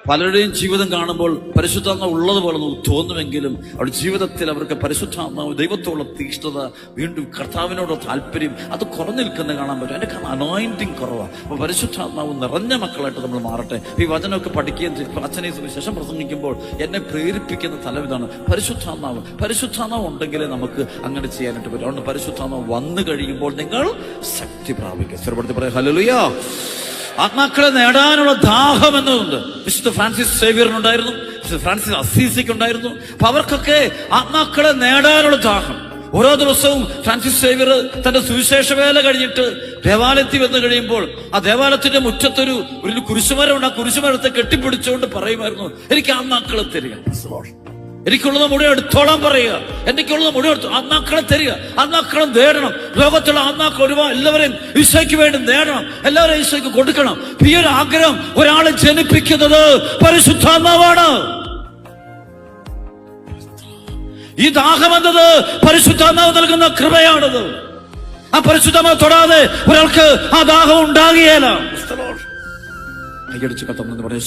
പലരുടെയും ജീവിതം കാണുമ്പോൾ പരിശുദ്ധാത്മാവ് ഉള്ളതുപോലെ തോന്നുമെങ്കിലും അവരുടെ ജീവിതത്തിൽ അവർക്ക് പരിശുദ്ധാത്മാവ് ദൈവത്തോടുള്ള തീക്ഷ്ണത, വീണ്ടും കർത്താവിനോടുള്ള താല്പര്യം അത് കുറഞ്ഞു നിൽക്കുന്നത് കാണാൻ പറ്റും. അതിന്റെ കാരണം അനോയിന്റിങ് കുറവാണ്. അപ്പൊ പരിശുദ്ധാത്മാവ് നിറഞ്ഞ മക്കളായിട്ട് നമ്മൾ മാറട്ടെ. ഈ വചനമൊക്കെ പഠിക്കുകയും അച്ഛനെ ശേഷം പ്രസംഗിക്കുമ്പോൾ എന്നെ പ്രേരിപ്പിക്കുന്ന തലം ഇതാണ്: പരിശുദ്ധാത്മാവ് ഉണ്ടെങ്കിലേ നമുക്ക് അങ്ങനെ ചെയ്യാനായിട്ട് പറ്റും. അതുകൊണ്ട് പരിശുദ്ധാത്മാവ് വന്നു കഴിയുമ്പോൾ നിങ്ങൾ ശക്തി പ്രാപിക്കുക. സ്ഥിരപ്പെടുത്തി പറയാം ഹല്ലേലൂയ. ആത്മാക്കളെ നേടാനുള്ള ദാഹം എന്നതുണ്ട്. വിശുദ്ധ ഫ്രാൻസിസ് സേവ്യറിനുണ്ടായിരുന്നു, വിശുദ്ധ ഫ്രാൻസിസ് അസീസിക്ക് ഉണ്ടായിരുന്നു. അപ്പൊ അവർക്കൊക്കെ ആത്മാക്കളെ നേടാനുള്ള ദാഹം. ഓരോ ദിവസവും ഫ്രാൻസിസ് സേവ്യർ തന്റെ സുവിശേഷ വേല കഴിഞ്ഞിട്ട് ദേവാലയത്തിൽ വന്നു കഴിയുമ്പോൾ ആ ദേവാലയത്തിന്റെ മുറ്റത്തൊരു കുരിശുമരമുണ്ട്. ആ കുരിശുമരത്തെ കെട്ടിപ്പിടിച്ചുകൊണ്ട് പറയുമായിരുന്നു, എനിക്ക് ആത്മാക്കളെ തരിക, എനിക്കുള്ളത് മുഴുവൻ എടുത്തോളാൻ പറയുക, എനിക്കുള്ളത് മുഴുവൻ എടുത്തു. ആത്മാക്കളെ തരിക, ആത്മാക്കളെ നേടണം. ലോകത്തുള്ള ആത്മാക്കൾ ഒരുപാട് എല്ലാവരെയും ഈശോയ്ക്ക് വേണ്ടി നേടണം, എല്ലാവരെയും ഈശോയ്ക്ക് കൊടുക്കണം. ഈ ഒരു ആഗ്രഹം ഒരാളെ ജനിപ്പിക്കുന്നത് പരിശുദ്ധാത്മാവാണ്. ഈ ദാഹം എന്നത് പരിശുദ്ധാത്മാവ് നൽകുന്ന കൃപയാണത്. ആ പരിശുദ്ധാത്മാവ് തൊടാതെ ഒരാൾക്ക് ആ ദാഹം ഉണ്ടാകുകയില്ല. കൈയടിച്ച് കത്തം എന്ന് പറയാം.